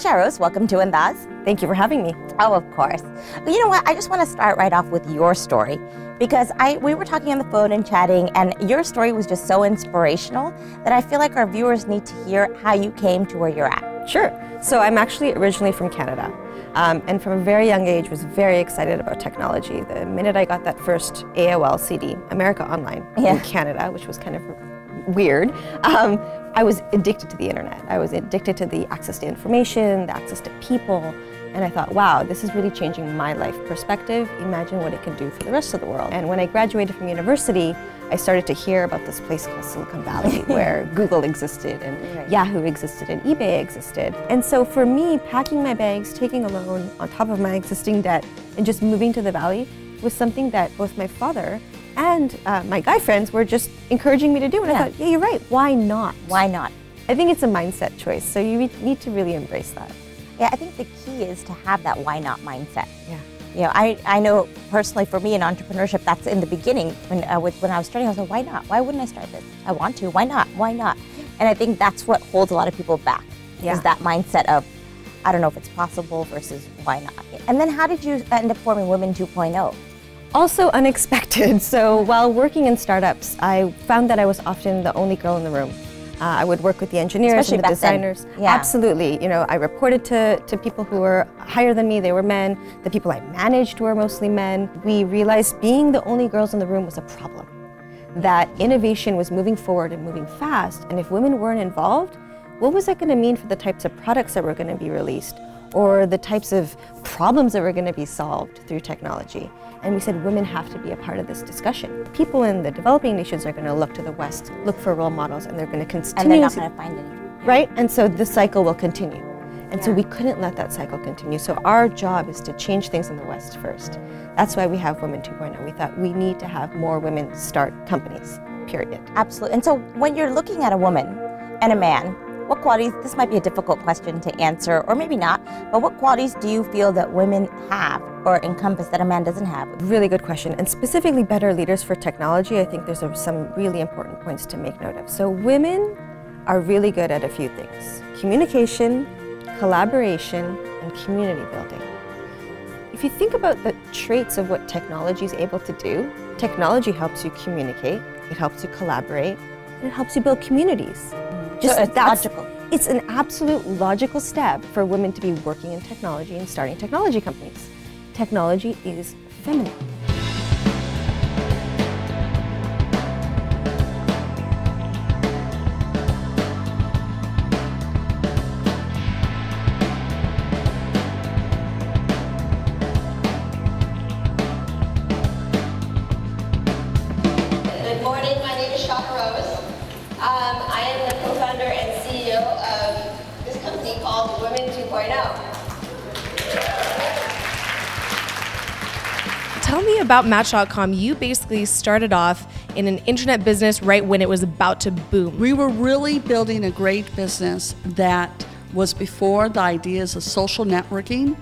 Shaherose, welcome to Andaaz. Thank you for having me. Oh, of course. You know what, I just want to start right off with your story because we were talking on the phone and chatting, and your story was just so inspirational that I feel like our viewers need to hear how you came to where you're at. Sure. So I'm actually originally from Canada, and from a very young age was very excited about technology. The minute I got that first AOL CD, America Online, in Canada, which was kind of weird, I was addicted to the internet. I was addicted to the access to information, the access to people, and I thought, wow, this is really changing my life perspective. Imagine what it can do for the rest of the world. And when I graduated from university, I started to hear about this place called Silicon Valley where Google existed and Yahoo existed and eBay existed. And so for me, packing my bags, taking a loan on top of my existing debt, and just moving to the Valley was something that both my father and my guy friends were just encouraging me to do. And I thought, yeah, you're right, why not? Why not? I think it's a mindset choice, so you need to really embrace that. Yeah, I think the key is to have that why not mindset. Yeah. You know, I know personally for me in entrepreneurship, that's in the beginning when I was starting, I was like, why not? Why wouldn't I start this? I want to, why not? Why not? And I think that's what holds a lot of people back, is that mindset of, I don't know if it's possible versus why not. And then how did you end up forming Women 2.0? Also unexpected. So while working in startups, I found that I was often the only girl in the room. I would work with the engineers and the designers. Absolutely. You know, I reported to people who were higher than me, they were men. The people I managed were mostly men. We realized being the only girls in the room was a problem. That innovation was moving forward and moving fast, and if women weren't involved, what was that going to mean for the types of products that were going to be released, or the types of problems that were going to be solved through technology? And we said women have to be a part of this discussion. People in the developing nations are going to look to the West, look for role models, and they're going to continue. And they're not going to find any. Right? And so this cycle will continue. And so we couldn't let that cycle continue. So our job is to change things in the West first. That's why we have Women 2.0. We thought we need to have more women start companies, period. Absolutely. And so when you're looking at a woman and a man, what qualities, this might be a difficult question to answer, or maybe not, but what qualities do you feel that women have or encompass that a man doesn't have? Really good question, and specifically better leaders for technology, I think there's some really important points to make note of. So women are really good at a few things: communication, collaboration, and community building. If you think about the traits of what technology is able to do, technology helps you communicate, it helps you collaborate, and it helps you build communities. So it's logical. It's an absolute logical step for women to be working in technology and starting technology companies. Technology is feminine. Good morning, my name is Shaherose. I am the co-founder and CEO of this company called Women 2.0. Tell me about Match.com. You basically started off in an internet business right when it was about to boom. We were really building a great business that was before the ideas of social networking,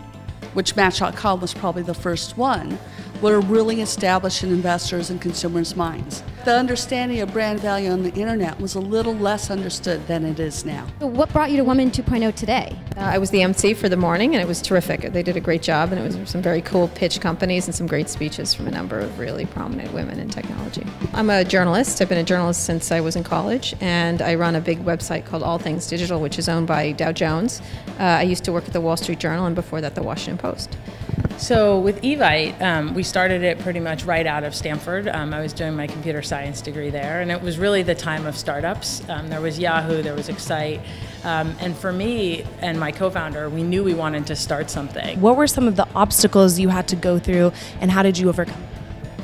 which Match.com was probably the first one, were really established in investors and consumers' minds. The understanding of brand value on the internet was a little less understood than it is now. What brought you to Women 2.0 today? I was the MC for the morning, and it was terrific. They did a great job, and it was some very cool pitch companies and some great speeches from a number of really prominent women in technology. I'm a journalist. I've been a journalist since I was in college, and I run a big website called All Things Digital, which is owned by Dow Jones. I used to work at the Wall Street Journal, and before that, the Washington Post. So with Evite, we started it pretty much right out of Stanford. I was doing my computer science degree there, and it was really the time of startups. There was Yahoo, there was Excite, and for me and my co-founder, we knew we wanted to start something. What were some of the obstacles you had to go through, and how did you overcome?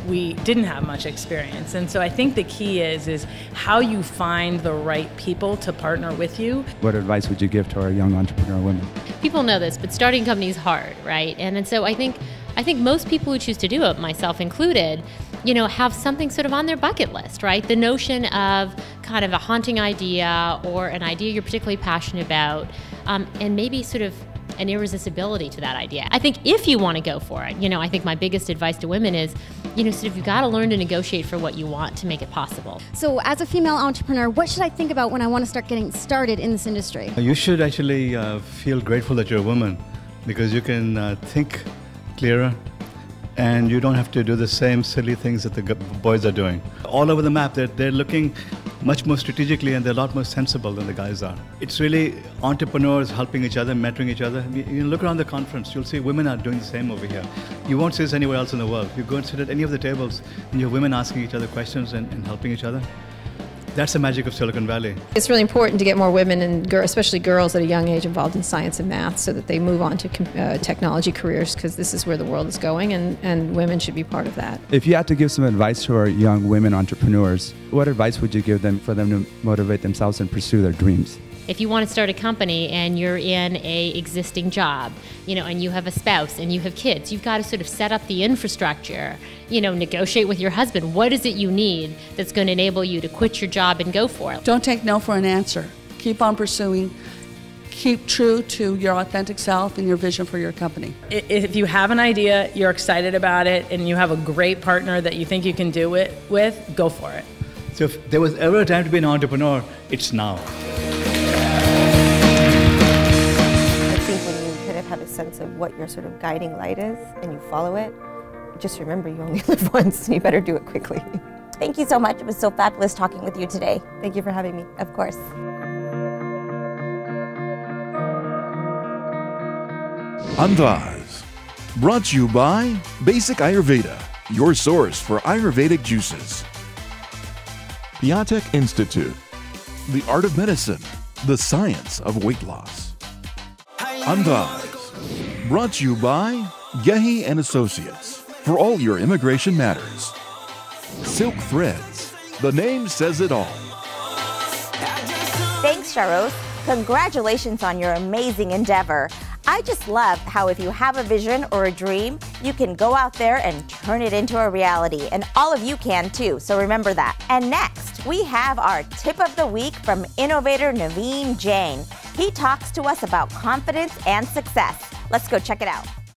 We didn't have much experience, and so I think the key is how you find the right people to partner with you. What advice would you give to our young entrepreneur women? People know this, but starting a company is hard, right? And so I think most people who choose to do it, myself included, you know, have something sort of on their bucket list, right? The notion of kind of a haunting idea or an idea you're particularly passionate about, and maybe sort of an irresistibility to that idea. I think if you want to go for it, you know, I think my biggest advice to women is sort of you've got to learn to negotiate for what you want to make it possible. So as a female entrepreneur, what should I think about when I want to start getting started in this industry? You should actually feel grateful that you're a woman, because you can think clearer and you don't have to do the same silly things that the boys are doing. All over the map, they're looking much more strategically, and they're a lot more sensible than the guys are. It's really entrepreneurs helping each other, mentoring each other. You look around the conference, you'll see women are doing the same over here. You won't see this anywhere else in the world. You go and sit at any of the tables, and you have women asking each other questions and helping each other. That's the magic of Silicon Valley. It's really important to get more women, and especially girls at a young age, involved in science and math so that they move on to technology careers, because this is where the world is going, and women should be part of that. If you had to give some advice to our young women entrepreneurs, what advice would you give them for them to motivate themselves and pursue their dreams? If you want to start a company and you're in a existing job, and you have a spouse and you have kids, you've got to sort of set up the infrastructure, negotiate with your husband. What is it you need that's going to enable you to quit your job and go for it? Don't take no for an answer. Keep on pursuing. Keep true to your authentic self and your vision for your company. If you have an idea, you're excited about it, and you have a great partner that you think you can do it with, go for it. So if there was ever a time to be an entrepreneur, it's now. Have a sense of what your sort of guiding light is, and you follow it, just remember you only live once, and you better do it quickly. Thank you so much. It was so fabulous talking with you today. Thank you for having me. Of course. Andaaz, brought to you by Basic Ayurveda, your source for Ayurvedic juices. Piatek Institute, the art of medicine, the science of weight loss. Andaaz, brought to you by Gehi & Associates, for all your immigration matters. Silk Threads, the name says it all. Thanks, Shaherose. Congratulations on your amazing endeavor. I just love how if you have a vision or a dream, you can go out there and turn it into a reality. And all of you can too, so remember that. And next, we have our tip of the week from innovator Naveen Jain. He talks to us about confidence and success. Let's go check it out.